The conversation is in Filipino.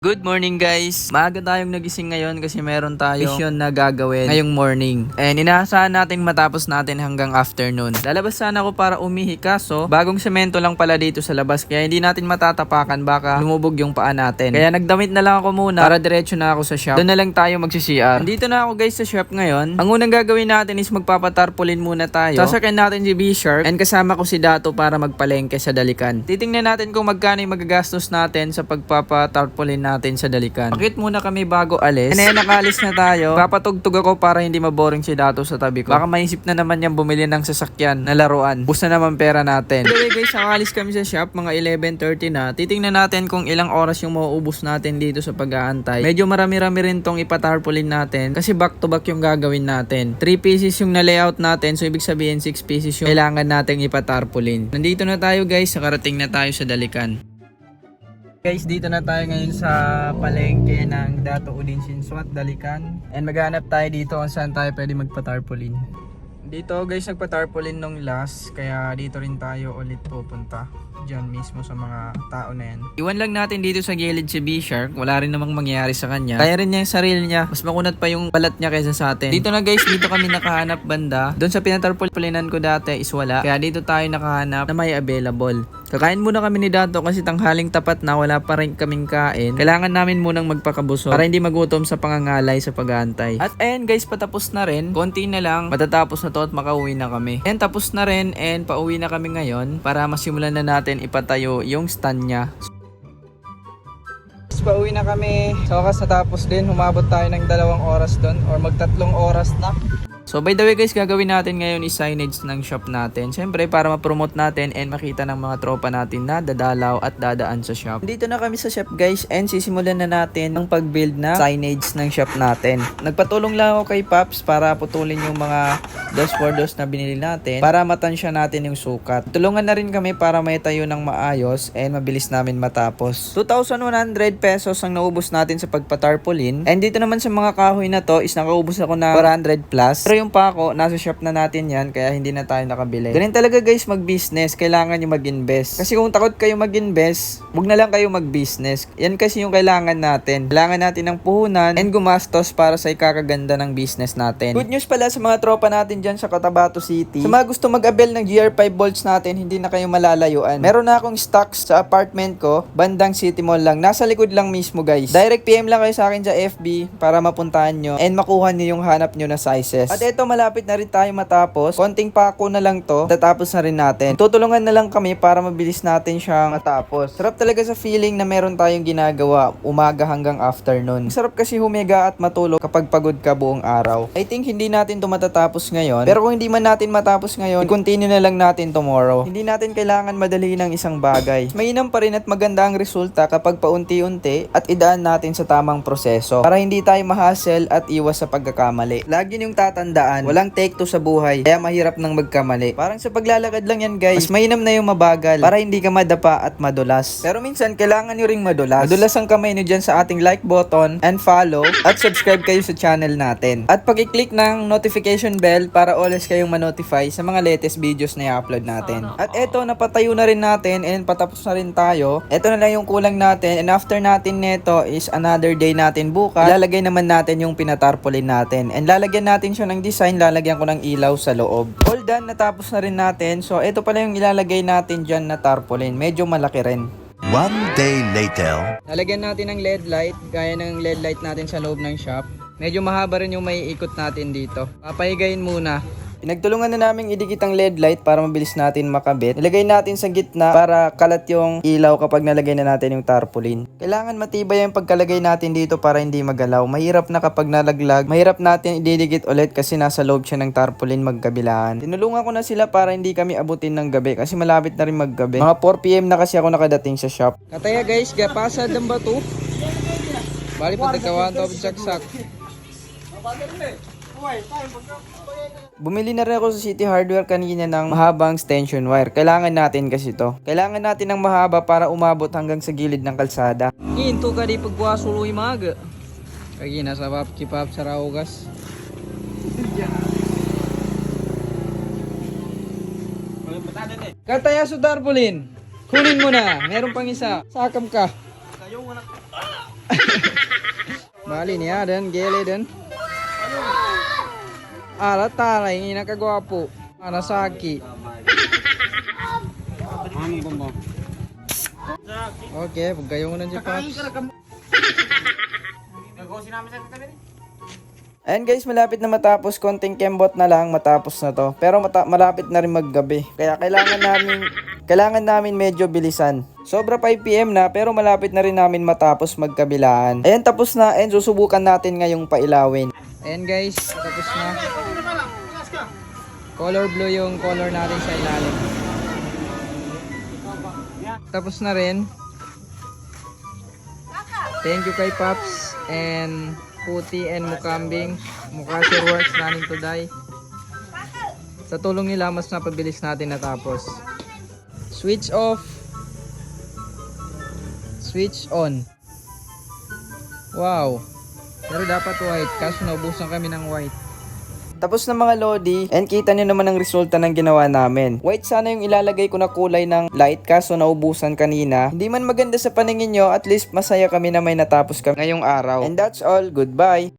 Good morning guys! Maaga tayong nagising ngayon kasi meron tayong mission na gagawin ngayong morning. And inaasahan natin matapos natin hanggang afternoon. Lalabas sana ako para umihi kaso bagong semento lang pala dito sa labas kaya hindi natin matatapakan baka lumubog yung paa natin. Kaya nagdamit na lang ako muna para diretso na ako sa shop. Doon na lang tayo magsi-CR. Nandito na ako guys sa shop ngayon. Ang unang gagawin natin is magpapatarpulin muna tayo. Sasakyan natin si B-Shark and kasama ko si Dato para magpalengke sa Dalikan. Titingnan natin kung magkano yung magagastos natin sa pagpapatarpulin natin sa Dalikan. Pakit muna kami bago alis. And nakalis na tayo. Papatugtog ako para hindi maboring si Dato sa tabi ko. Baka maisip na naman niyang bumili ng sasakyan na laruan. Bus na naman pera natin. Anyway guys, nakalis kami sa shop. Mga 11:30 na. Titingnan natin kung ilang oras yung mauubos natin dito sa pag-aantay. Medyo marami-rami rin tong ipatarpaulin natin kasi back to back yung gagawin natin. 3 pieces yung na-layout natin. So ibig sabihin 6 pieces yung kailangan nating ipatarpaulin. Nandito na tayo guys. Nakarating na tayo sa Dalikan. Guys, dito na tayo ngayon sa palengke ng Dato Udin Sinswat, Dalikan. And maghanap tayo dito kung saan tayo pwede magpatarpaulin. Dito guys, nagpatarpaulin nung last. Kaya dito rin tayo ulit pupunta. Diyan mismo sa mga tao na yan. Iwan lang natin dito sa gilid si B-Shark. Wala rin namang mangyayari sa kanya. Kaya rin niya yung sarili niya. Mas makunat pa yung balat niya kaysa sa atin. Dito na guys, dito kami nakahanap banda. Doon sa pinatarpaulin ko dati is wala. Kaya dito tayo nakahanap na may available. Kakain muna kami ni Dato kasi tanghaling tapat na wala pa rin kaming kain. Kailangan namin munang magpakabusog para hindi magutom sa pangangalay sa pag-aantay. At ayan guys, patapos na rin. Konti na lang. Matatapos na to at makauwi na kami. And tapos na rin and pauwi na kami ngayon para masimulan na natin ipatayo yung stand niya. Pauwi na kami. Sa wakas natapos din. Humabot tayo ng 2 oras doon or mag-3 oras na. So by the way guys, gagawin natin ngayon is signage ng shop natin. Siyempre para ma-promote natin and makita ng mga tropa natin na dadalaw at dadaan sa shop. Dito na kami sa shop guys and sisimulan na natin ang pag-build na signage ng shop natin. Nagpatulong lang ako kay Paps para putulin yung mga dos for dos na binili natin para matansya natin yung sukat. Tulungan na rin kami para may tayo ng maayos and mabilis namin matapos. 2,100 pesos ang naubos natin sa pagpatarpaulin. And dito naman sa mga kahoy na to is nakaubos ako na 400 plus. Pero yung pako, nasa shop na natin yan kaya hindi na tayo nakabili. Ganun talaga guys mag-business, kailangan nyo mag-invest. Kasi kung takot kayo mag-invest, wag na lang kayo mag-business. Yan kasi yung kailangan natin. Kailangan natin ng puhunan and gumastos para sa ikakaganda ng business natin. Good news pala sa mga tropa natin dyan sa Cotabato City. Sa mga gusto mag-avail ng GR5 bolts natin, hindi na kayo malalayuan. Meron na akong stocks sa apartment ko, bandang City Mall lang. Nasa likod lang mismo guys. Direct PM lang kayo sa akin sa FB para mapuntahan nyo and makuha nyo yung hanap nyo na sizes. At eto, malapit na rin tayo matapos. Konting pako na lang to. Tatapos na rin natin. Tutulungan na lang kami para mabilis natin siyang matapos. Sarap talaga sa feeling na meron tayong ginagawa umaga hanggang afternoon. Sarap kasi humiga at matulog kapag pagod ka buong araw. I think hindi natin to matatapos ngayon. Pero kung hindi man natin matapos ngayon, i-continue na lang natin tomorrow. Hindi natin kailangan madali ng isang bagay. Mainam pa rin at maganda ang resulta kapag paunti-unti at idaan natin sa tamang proseso. Para hindi tayo ma-hassle at iwas sa pagkakamali. Lagi niyong tatandaan, walang take 2 sa buhay, kaya mahirap nang magkamali. Parang sa paglalakad lang yan guys, mas mainam na yung mabagal para hindi ka madapa at madulas. Pero minsan, kailangan nyo ring madulas. Madulas ang kamay nyo dyan sa ating like button and follow at subscribe kayo sa channel natin. At pag-i-click ng notification bell para always kayong ma-notify sa mga latest videos na i-upload natin. At eto, napatayo na rin natin and patapos na rin tayo. Eto na lang yung kulang natin and after natin neto is another day natin bukas. Lalagay naman natin yung pinatarpaulin natin and lalagyan natin siya ng design. Lalagyan ko ng ilaw sa loob. All done, natapos na rin natin. So, ito pala yung ilalagay natin dyan na tarpaulin. Medyo malaki rin. One day later. Lalagyan natin ng LED light. Gaya ng LED light natin sa loob ng shop. Medyo mahaba rin yung may ikot natin dito. Papahigayin muna. Pinagtulungan na namin idikit ang LED light para mabilis natin makabit. Ilagay natin sa gitna para kalat yung ilaw kapag nalagay na natin yung tarpaulin. Kailangan matibay yung pagkalagay natin dito para hindi magalaw. Mahirap na kapag nalaglag, mahirap natin ididikit ulit kasi nasa loob siya ng tarpaulin magkabilaan. Tinulungan ko na sila para hindi kami abutin ng gabi kasi malapit na rin maggabi. Mga 4 PM na kasi ako nakadating sa shop. Kataya guys, gapasa ng bato. Bali pa nagkawan to saksak. Bumili na rin ako sa City Hardware kanina ng mahabang extension wire. Kailangan natin kasi to. Kailangan natin ng mahaba para umabot hanggang sa gilid ng kalsada. Hinto ka di pagwasuloy maga. Kaya nasa pap sa raugas. Kataya sa tarpaulin. Kunin mo na. Meron pang isa. Sakam ka. Bali niya din, gele din. Ala talay, hindi nakagwapo. Anasaki. Okay, pagkayo mo na dyan, Pops. Ayan guys, malapit na matapos. Konting kembot na lang, matapos na to. Pero malapit na rin maggabi. Kaya kailangan namin medyo bilisan. Sobra 5 PM na, pero malapit na rin namin matapos magkabilaan. Ayan, tapos na. Ayan, susubukan natin ngayong pailawin. Ayan guys, tapos na. Color blue yung color natin sa ilalim. Tapos na rin. Thank you kay Pops and Puti and Mukambing. Mukasir Works running to die. Sa tulong nila, mas napabilis natin natapos. Switch off. Switch on. Wow. Pero dapat white. Kaso naubusan kami ng white. Tapos na mga lodi, and kita nyo naman ang resulta ng ginawa namin. White sana yung ilalagay ko na kulay ng light, kaso naubusan kanina. Hindi man maganda sa paningin nyo, at least masaya kami na may natapos kami ngayong araw. And that's all, goodbye!